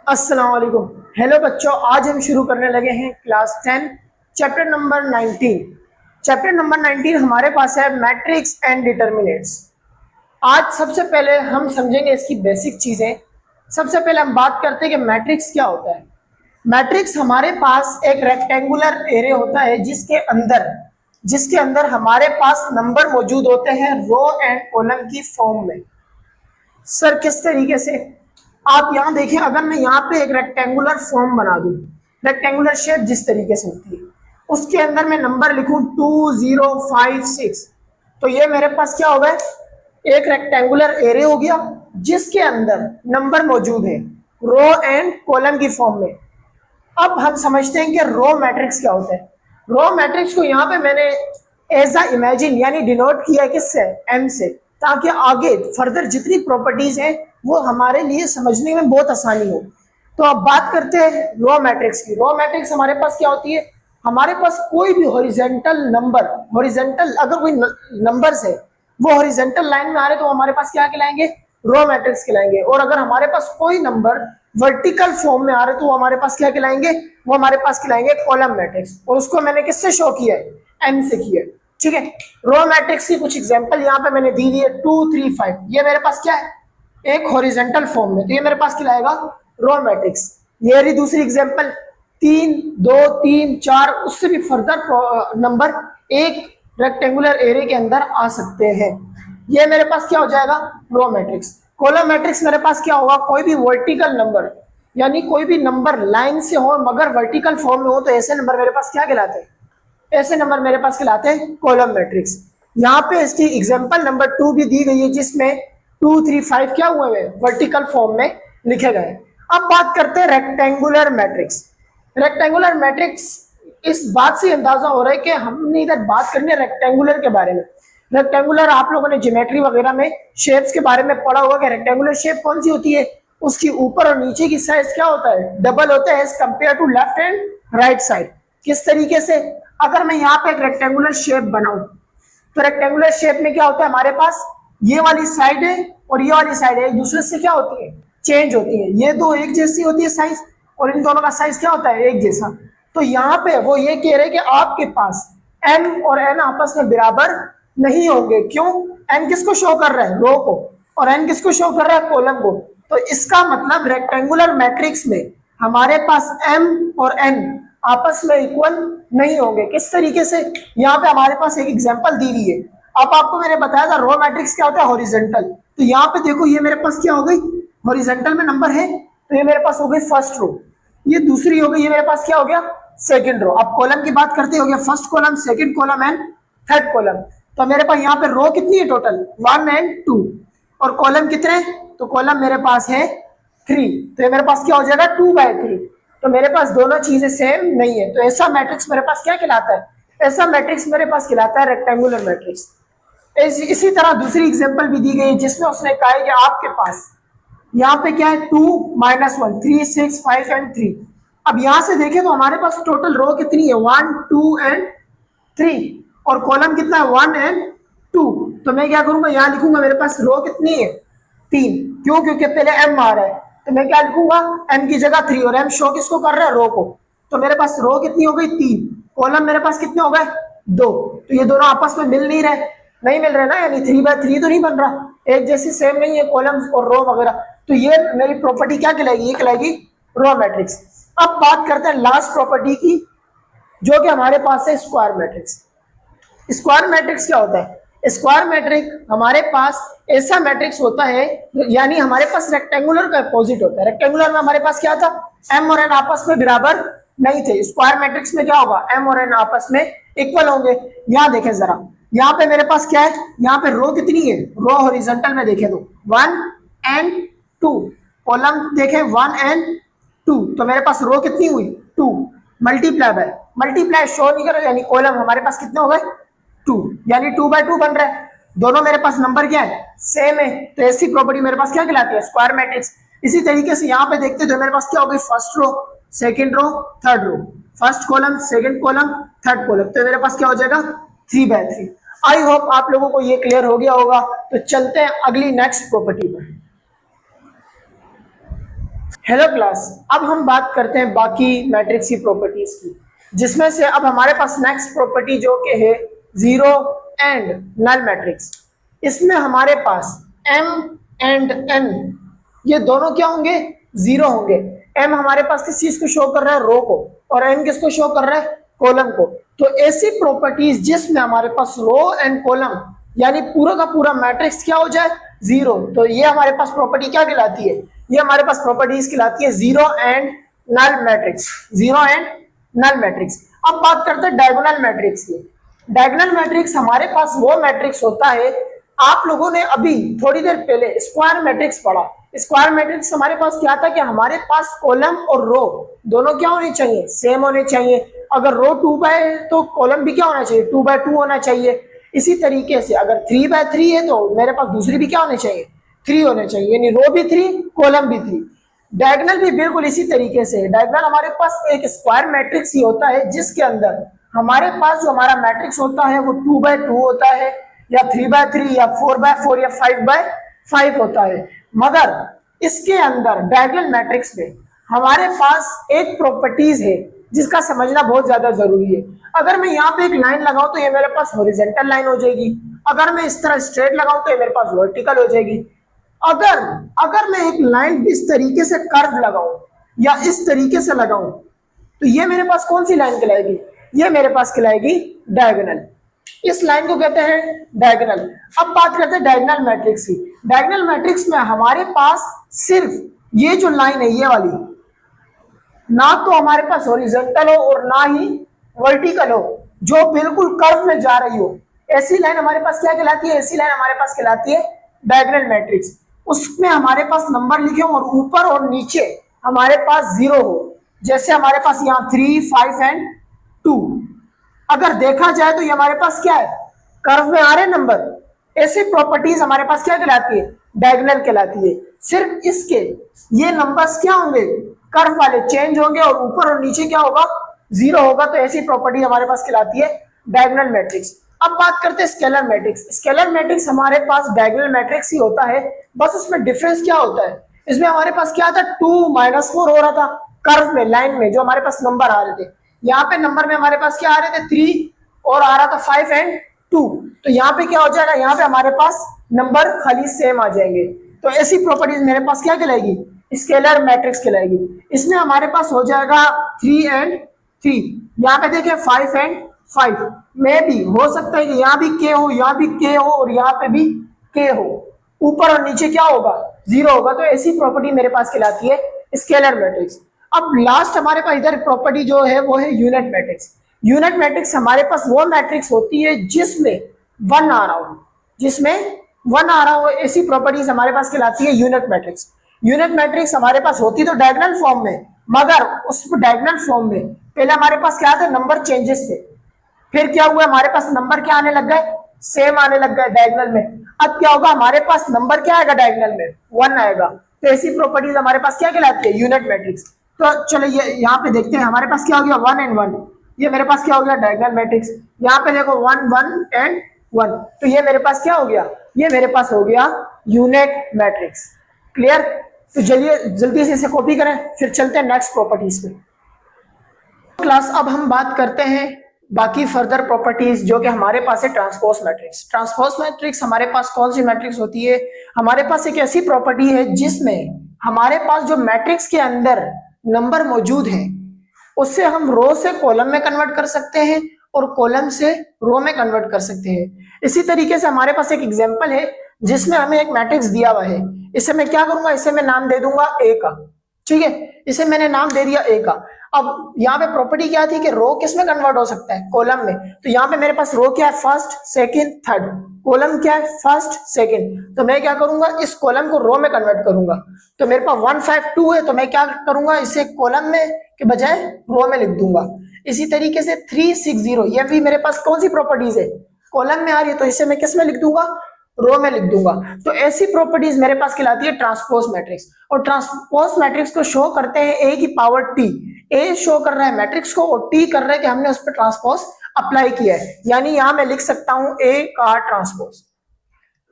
अस्सलाम वालेकुम। हेलो बच्चों, आज हम शुरू करने लगे हैं class 10 chapter number 19। Chapter number 19 हमारे पास है मैट्रिक्स एंड डिटर्मिनेंट्स। आज सबसे पहले हम समझेंगे इसकी बेसिक चीज़ें। सबसे पहले हम बात करते हैं कि मैट्रिक्स क्या होता है। मैट्रिक्स हमारे पास एक रेक्टेंगुलर एरे होता है जिसके अंदर हमारे पास नंबर मौजूद होते हैं रो एंड कॉलम की फॉर्म में। सर किस तरीके से? आप यहाँ देखिए, अगर मैं यहाँ पे एक रेक्टेंगुलर फॉर्म बना दूं, रेक्टेंगुलर शेप जिस तरीके से होती है, उसके अंदर मैं नंबर लिखूं 2056, तो ये मेरे पास क्या हो गया? एक रेक्टेंगुलर एरे हो गया जिसके अंदर नंबर मौजूद है रो एंड कॉलम की फॉर्म में। अब हम समझते हैं कि रो मैट्रिक्स क्या होता है। रो मैट्रिक्स को यहाँ पे मैंने एज अ इमेजिन यानी डिनोट किया किससे? एम से, ताकि आगे फर्दर जितनी प्रॉपर्टीज हैं वो हमारे लिए समझने में बहुत आसानी हो। तो अब बात करते हैं रो मैट्रिक्स की। रो मैट्रिक्स हमारे पास क्या होती है? हमारे पास कोई भी हॉरिजेंटल नंबर, हॉरिजेंटल अगर कोई नंबर्स है वो हॉरिजेंटल लाइन में आ रहे तो हमारे पास क्या कहलाएंगे? रो मैट्रिक्स कहलाएंगे। और अगर हमारे पास कोई नंबर वर्टिकल फॉर्म में आ रहे तो वो हमारे पास क्या कहलाएंगे? वो हमारे पास कहलाएंगे कॉलम मैट्रिक्स। और उसको मैंने किससे शो किया है? एम से किया है। ठीक है। रो मैट्रिक्स की कुछ एग्जांपल यहाँ पे मैंने दी है। 2 3 5 ये मेरे पास क्या है? एक हॉरिजेंटल फॉर्म में, तो ये मेरे पास कहलाएगा रो मैट्रिक्स। ये रही दूसरी एग्जांपल 3 2 3 4, उससे भी फर्दर नंबर एक रेक्टेंगुलर एरे के अंदर आ सकते हैं। ये मेरे पास क्या हो जाएगा? Row matrix. कॉलम मैट्रिक्स मेरे पास क्या होगा? कोई भी वर्टिकल नंबर, यानी कोई भी नंबर लाइन से हो मगर वर्टिकल फॉर्म में हो तो ऐसे नंबर मेरे पास क्या कहलाते हैं? ऐसे नंबर मेरे पास कहलाते हैं कॉलम मैट्रिक्स। यहाँ पे इसकी एग्जांपल नंबर 2 भी दी गई है जिसमें 2 3 5 क्या हुए हैं? वर्टिकल फॉर्म में लिखे गए। अब बात करते हैं रेक्टेंगुलर मैट्रिक्स। रेक्टेंगुलर मैट्रिक्स इस बात से अंदाजा हो रहा है कि हमने इधर बात करनी है रेक्टेंगुलर के बारे में। रेक्टेंगुलर आप लोगों ने ज्योमेट्री वगैरह में शेप्स के बारे में पढ़ा होगा कि रेक्टेंगुलर शेप कौन सी होती है? उसकी ऊपर और नीचे की साइज क्या होता है? डबल होता है as compared to left and right side. किस तरीके से? अगर मैं यहाँ पे एक रेक्टेंगुलर शेप बनाऊं तो रेक्टेंगुलर शेप में क्या होता है? हमारे पास ये वाली साइड है और ये वाली साइड है, एक दूसरे से क्या होती है? चेंज होती है। ये दो एक जैसी होती है साइज, और इन दोनों का साइज क्या होता है? एक जैसा। तो यहाँ पे वो ये कह रहे हैं कि आपके पास एम और एन आपस में बराबर नहीं होंगे। क्यों? एन किसको शो कर रहा है? रो को। और एन किसको शो कर रहा है? कॉलम को। तो इसका मतलब रेक्टेंगुलर मैट्रिक्स में हमारे पास एम और एन आपस में इक्वल नहीं होंगे। किस तरीके से? यहाँ पे हमारे पास एक एग्जांपल दी हुई है। अब आपको मैंने बताया था रो मैट्रिक्स क्या होता है? हॉरिजॉन्टल। तो यहाँ पे देखो, ये मेरे पास क्या हो गई? हॉरिजॉन्टल में नंबर है तो ये मेरे पास हो गई फर्स्ट रो, ये दूसरी हो गई, ये मेरे पास क्या हो गया? Second row. अब कॉलम की बात करते हो गया first column, second column and third column. तो मेरे पास यहाँ पे रो कितनी है टोटल? 1 एंड 2। और कॉलम कितने? तो कॉलम मेरे पास है 3। तो ये मेरे पास क्या हो जाएगा? 2/3। तो मेरे पास दोनों चीजें सेम नहीं है। तो ऐसा मैट्रिक्स मेरे पास क्या कहलाता है? ऐसा मैट्रिक्स मेरे पास कहलाता है रेक्टेंगुलर मैट्रिक्स। इसी तरह दूसरी एग्जांपल भी दी गई जिसमें उसने कहा है कि आपके पास यहाँ पे क्या है? 2 - 1 3 6 5 एंड 3। अब यहां से देखें तो हमारे पास टोटल रो कितनी है? 1 2 एंड 3। और कॉलम कितना है? 1 एंड 2। तो मैं क्या करूंगा? यहाँ लिखूंगा मेरे पास रो कितनी है? 3। क्यों? क्योंकि पहले एम आ रहा है, तो मैं क्या लिखूंगा? एम की जगह 3। और एम शो किसको कर रहा है? रो को। तो मेरे पास रो कितनी हो गई? 3। कॉलम मेरे पास कितने हो गए? 2। तो ये दोनों आपस में मिल नहीं रहे, नहीं मिल रहे ना, यानी 3/3 तो नहीं बन रहा, एक जैसी सेम नहीं है कॉलम और रो वगैरह। तो ये मेरी प्रॉपर्टी क्या कहलाएगी? ये कहलाएगी रो मैट्रिक्स। अब बात करते हैं लास्ट प्रॉपर्टी की, जो कि हमारे पास है स्क्वायर मैट्रिक्स। स्क्वायर मैट्रिक्स क्या होता है? स्क्वायर मैट्रिक्स हमारे पास ऐसा मैट्रिक्स होता है, यानी हमारे पास रेक्टेंगुलर का अपोजिट होता है। रेक्टेंगुलर में हमारे पास क्या था? एम और एन आपस में बराबर नहीं थे। स्क्वायर मैट्रिक्स में क्या होगा? एम और एन आपस में इक्वल होंगे। यहाँ देखें जरा, यहाँ पे मेरे पास क्या है? यहाँ पे रो कितनी है? रो हॉरिजॉन्टल में देखें तो 1 एंड 2। कॉलम देखें 1 एंड 2। तो मेरे पास रो कितनी हुई? 2। मल्टीप्लाई बाय, मल्टीप्लाई शो नहीं करो, यानी कॉलम हमारे पास कितने हो गए? 2, यानी 2/2 बन रहा है। दोनों मेरे पास नंबर क्या है? सेम है। तो ऐसी प्रॉपर्टी मेरे पास क्या कहलाती है? Square matrix. इसी तरीके से यहाँ पे देखते तो मेरे पास क्या हो गई? First row, second row, third row, first column, second column, third column. तो मेरे पास क्या हो जाएगा? 3/3। आई होप आप लोगों को ये क्लियर हो गया होगा। तो चलते हैं अगली नेक्स्ट प्रॉपर्टी पर। हेलो क्लास, अब हम बात करते हैं बाकी मैट्रिक्स की प्रॉपर्टीज की, जिसमें से अब हमारे पास नेक्स्ट प्रॉपर्टी जो कि है जीरो एंड नल मैट्रिक्स। इसमें हमारे पास m एंड n ये दोनों क्या होंगे, जीरो होंगे। m हमारे पास किस चीज को शो कर रहा है, रो को, और n किसको शो कर रहा है, कॉलम को। तो ऐसी प्रॉपर्टीज जिसमें हमारे पास रो एंड कॉलम यानी पूरा का पूरा मैट्रिक्स क्या हो जाए, जीरो, तो ये हमारे पास प्रॉपर्टी क्या कहलाती है, ये हमारे पास प्रॉपर्टीज कहलाती है zero and null matrix. Zero and null matrix. अब बात करते हैं डायगोनल मैट्रिक्स की। डायगोनल मैट्रिक्स हमारे पास वो मैट्रिक्स होता है, आप लोगों ने अभी थोड़ी देर पहले स्क्वायर मैट्रिक्स पढ़ा। स्क्वायर मैट्रिक्स हमारे पास क्या था कि हमारे पास कॉलम और रो दोनों क्या होने चाहिए, सेम होने चाहिए। अगर रो 2 बाय है तो कॉलम भी क्या होना चाहिए, 2 बाय 2 होना चाहिए। इसी तरीके से अगर 3 बाय 3 है तो मेरे पास दूसरी भी क्या होने चाहिए, 3 होने चाहिए, यानी रो भी 3 कॉलम भी 3। डायगोनल भी बिल्कुल इसी तरीके से। डायगोनल हमारे पास एक स्क्वायर मैट्रिक्स ही होता है जिसके अंदर हमारे पास जो हमारा मैट्रिक्स होता है वो 2 बाय 2 होता है, या 3 बाय 3, या 4 बाय 4, या 5 बाय 5 होता है। मगर इसके अंदर डायगोनल मैट्रिक्स में हमारे पास एक प्रॉपर्टीज है जिसका समझना बहुत ज्यादा जरूरी है। अगर मैं यहाँ पे एक लाइन लगाऊं तो ये मेरे पास हॉरिजॉन्टल लाइन हो जाएगी। अगर मैं इस तरह स्ट्रेट लगाऊं तो ये मेरे पास वर्टिकल हो जाएगी। अगर अगर मैं एक लाइन इस तरीके से कर्व लगाऊं या इस तरीके से लगाऊं तो ये मेरे पास कौन सी लाइन कहलाएगी, ये मेरे पास कहलाएगी डायगोनल। इस लाइन को कहते हैं डायगोनल। अब बात करते हैं डायगोनल मैट्रिक्स की। डायगोनल मैट्रिक्स में हमारे पास सिर्फ ये जो लाइन है ये वाली, ना तो हमारे पास हॉरिजॉन्टल हो और ना ही वर्टिकल हो, जो बिल्कुल कर्व में जा रही हो, ऐसी लाइन हमारे पास क्या कहलाती है, ऐसी लाइन हमारे पास कहलाती है डायगोनल मैट्रिक्स। उसमें हमारे पास नंबर लिखे हो और ऊपर और नीचे हमारे पास जीरो हो, जैसे हमारे पास यहाँ 3, 5 एंड 2। अगर देखा जाए तो ये हमारे पास क्या है, कर्व में आ रहे नंबर। ऐसी प्रॉपर्टीज हमारे पास क्या कहलाती है, डायगोनल कहलाती है। सिर्फ इसके ये नंबर्स क्या होंगे, कर्व वाले चेंज होंगे और ऊपर और नीचे क्या होगा, जीरो होगा। तो ऐसी प्रॉपर्टी हमारे पास कहलाती है डायगोनल मैट्रिक्स। अब बात करते हैं स्केलर मैट्रिक्स। स्केलर मैट्रिक्स हमारे पास डायगोनल मैट्रिक्स ही होता है, बस उसमें डिफरेंस क्या होता है, इसमें हमारे पास क्या था, 2 -4 हो रहा था कर्व में, लाइन में जो हमारे पास नंबर आ रहे थे। यहाँ पे नंबर में हमारे पास क्या आ रहे थे, 3, और आ रहा था 5 एंड 2। तो यहाँ पे क्या हो जाएगा, यहाँ पे हमारे पास नंबर खाली सेम आ जाएंगे। तो ऐसी प्रॉपर्टीज मेरे पास क्या कहलाएगी, स्केलर मैट्रिक्स कहलाएगी। इसमें हमारे पास हो जाएगा 3 एंड 3। यहाँ पे देखिए 5 एंड 5 में भी हो सकता है कि यहाँ भी के हो, यहाँ भी के हो, और यहाँ पे भी के हो। ऊपर और नीचे क्या होगा, जीरो होगा। तो ऐसी प्रॉपर्टी मेरे पास कहलाती है स्केलर मैट्रिक्स। अब लास्ट हमारे पास इधर प्रॉपर्टी जो है वो है यूनिट मैट्रिक्स। यूनिट मैट्रिक्स हमारे पास वो मैट्रिक्स होती है जिसमें 1 आ रहा हो, जिसमें 1 आ रहा हो, ऐसी प्रॉपर्टीज हमारे पास कहलाती है यूनिट मैट्रिक्स। यूनिट मैट्रिक्स हमारे पास होती तो डायगोनल फॉर्म में, मगर उस डायगोनल फॉर्म में पहले हमारे पास क्या था, नंबर चेंजेस थे। फिर क्या हुआ, हमारे पास नंबर क्या आने लग गए, सेम आने लग गए डायगोनल में। अब क्या होगा, हमारे पास नंबर क्या आएगा डायगोनल में, 1 आएगा। तो ऐसी प्रॉपर्टीज हमारे पास क्या कहलाती है, यूनिट मैट्रिक्स। तो चलो ये यहाँ पे देखते हैं हमारे पास क्या हो गया, 1 एंड 1। ये मेरे पास क्या हो गया, डायगोनल मैट्रिक्स। यहाँ पे देखो 1, 1 एंड 1, तो ये मेरे पास क्या हो गया, ये मेरे पास हो गया यूनिट मैट्रिक्स। क्लियर। तो चलिए जल्दी से इसे कॉपी करें, फिर चलते हैं नेक्स्ट प्रॉपर्टीज पे। क्लास अब हम बात करते हैं बाकी फर्दर प्रॉपर्टीज जो कि हमारे पास है ट्रांसपोज मैट्रिक्स। ट्रांसपोज मैट्रिक्स हमारे पास कौन सी मैट्रिक्स होती है, हमारे पास एक ऐसी प्रॉपर्टी है जिसमें हमारे पास जो मैट्रिक्स के अंदर नंबर मौजूद है उससे हम रो से कॉलम में कन्वर्ट कर सकते हैं और कॉलम से रो में कन्वर्ट कर सकते हैं। इसी तरीके से हमारे पास एक एग्जांपल है जिसमें हमें एक मैट्रिक्स दिया हुआ है। इसे मैं क्या करूंगा, इसे मैं नाम दे दूंगा ए का। ठीक है, इसे मैंने नाम दे दिया ए का। अब यहाँ पे प्रॉपर्टी क्या थी कि रो किस में कन्वर्ट हो सकता है, कॉलम में। तो यहाँ पे मेरे पास रो क्या है, फर्स्ट, सेकंड, थर्ड। कॉलम क्या है, फर्स्ट, सेकंड। तो मैं क्या करूंगा, इस कॉलम को रो में कन्वर्ट करूंगा। तो मेरे पास 1, 5, 2 है, तो मैं क्या करूंगा, इसे कॉलम में के बजाय रो में लिख दूंगा। इसी तरीके से 3, 6, 0, ये भी मेरे पास कौन सी प्रॉपर्टीज है, कॉलम में आ रही है, तो इसे मैं किस में लिख दूंगा, रो में लिख दूंगा। तो ऐसी प्रॉपर्टीज मेरे पास कहलाती है ट्रांसपोज मैट्रिक्स। और ट्रांसपोज मैट्रिक्स को शो करते हैं ए की पावर टी। ए शो कर रहा है मैट्रिक्स को और टी कर रहा है कि हमने उस पर ट्रांसपोज अप्लाई किया है, यानी यहां मैं लिख सकता हूं ए का transpose.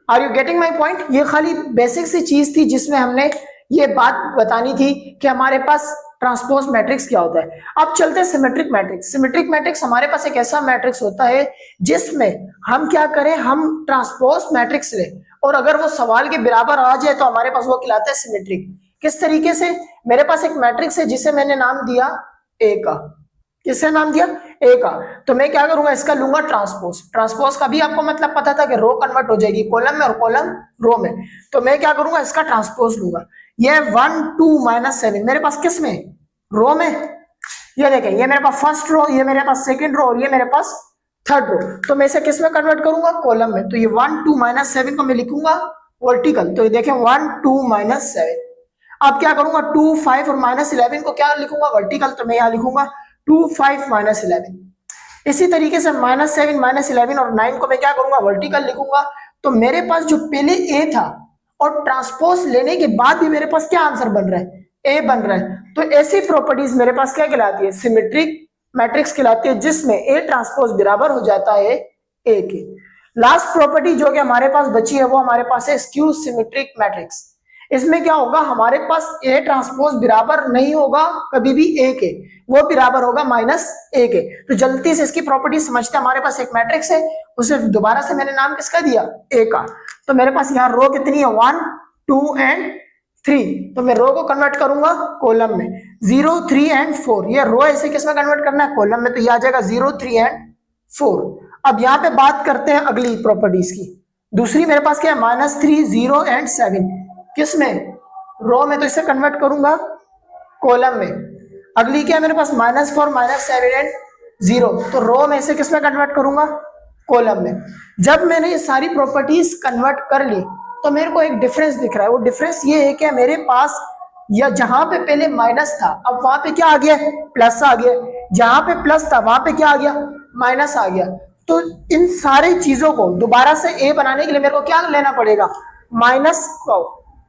Are you getting my point. ये खाली बेसिक सी चीज थी जिसमें हमने ये बात बतानी थी कि हमारे पास ट्रांसपोज मैट्रिक्स क्या होता है। अब चलते हैं सिमेट्रिक मैट्रिक्स। सिमेट्रिक मैट्रिक्स हमारे पास एक ऐसा मैट्रिक्स होता है जिसमें हम क्या करें, हम ट्रांसपोज मैट्रिक्स लें और अगर वो सवाल के बराबर आ जाए तो हमारे पास वो कहलाता है सिमेट्रिक। किस तरीके से, मेरे पास एक मैट्रिक्स है जिसे मैंने नाम दिया ए का। किससे नाम दिया, ए का। तो मैं क्या करूंगा, इसका लूंगा ट्रांसपोज। ट्रांसपोज का भी आपको मतलब पता था कि रो कन्वर्ट हो जाएगी कॉलम में और कॉलम रो में। तो मैं क्या करूंगा, इसका ट्रांसपोज लूंगा। ये 1 2 -7 मेरे पास किस में, रो में। ये देखें, ये मेरे पास फर्स्ट रो, ये मेरे पास सेकंड रो और ये मेरे पास थर्ड रो। तो मैं इसे किस में कन्वर्ट करूंगा, कॉलम में। तो ये 1 2 -7 को मैं लिखूंगा वर्टिकल। तो ये देखें 1 2 -7। अब क्या करूंगा, 2 5 और -11 को क्या लिखूंगा, वर्टिकल। तो मैं यहां लिखूंगा 2 5 -11। इसी तरीके से -7 -11 और 9 को मैं क्या करूंगा, वर्टिकल लिखूंगा। तो मेरे पास जो पहले ए था और ट्रांसपोज लेने के बाद भी मेरे पास क्या आंसर बन रहा है, ए बन रहा है। तो ऐसी प्रॉपर्टीज मेरे पास क्या कहलाती है, सिमेट्रिक मैट्रिक्स कहलाती है, जिसमें ए ट्रांसपोज बराबर हो जाता है ए के। लास्ट प्रॉपर्टी जो कि हमारे पास बची है वो हमारे पास है स्क्यू सिमेट्रिक मैट्रिक्स। इसमें क्या होगा, हमारे पास ए ट्रांसपोज बराबर नहीं होगा कभी भी ए के, वो बराबर होगा -a के। तो जल्दी से इसकी प्रॉपर्टी समझते हैं। हमारे पास एक मैट्रिक्स है, उसे दोबारा से मैंने नाम किसका दिया, ए का। तो मेरे पास यहाँ रो कितनी है, 1 2 एंड 3। तो मैं रो को कन्वर्ट करूंगा कॉलम में, 0 3 एंड 4। ये रो ऐसे किसमें कन्वर्ट करना है, कॉलम में। तो ये आ जाएगा 0 3 एंड 4। अब यहाँ पे बात करते हैं अगली प्रॉपर्टीज की। दूसरी मेरे पास क्या है, -3 0 एंड 7। किसमें, रो में। तो इसे कन्वर्ट करूंगा कॉलम में। अगली क्या है मेरे पास, -4 -7 एंड 0। तो रो में से किसमें कन्वर्ट करूंगा, कॉलम में। जब मैंने ये सारी प्रॉपर्टीज कन्वर्ट कर ली तो मेरे को एक डिफरेंस दिख रहा है। वो डिफरेंस ये है कि मेरे पास या जहां पे पहले माइनस था अब वहां पे क्या आ गया, प्लस आ गया। जहां पे प्लस था वहां पे क्या आ गया, माइनस आ गया। तो इन सारी चीजों को दोबारा से ए बनाने के लिए मेरे को क्या लेना पड़ेगा,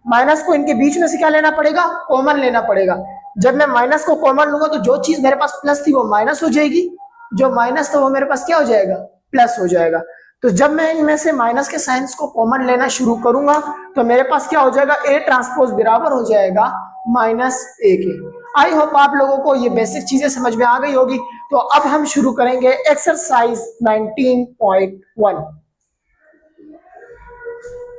माइनस को इनके बीच में से क्या लेना पड़ेगा, कॉमन लेना पड़ेगा। जब मैं माइनस को कॉमन लूंगा तो जो चीज मेरे पास प्लस थी वो माइनस हो जाएगी, जो माइनस था वो मेरे पास क्या हो जाएगा, प्लस हो जाएगा। तो जब मैं इनमें से माइनस के साइंस को कॉमन लेना शुरू करूंगा तो मेरे पास क्या हो जाएगा, ए ट्रांसपोज बराबर हो जाएगा -a के। आई होप आप लोगों को ये बेसिक चीजें समझ में आ गई होगी। तो अब हम शुरू करेंगे एक्सरसाइज 19.1।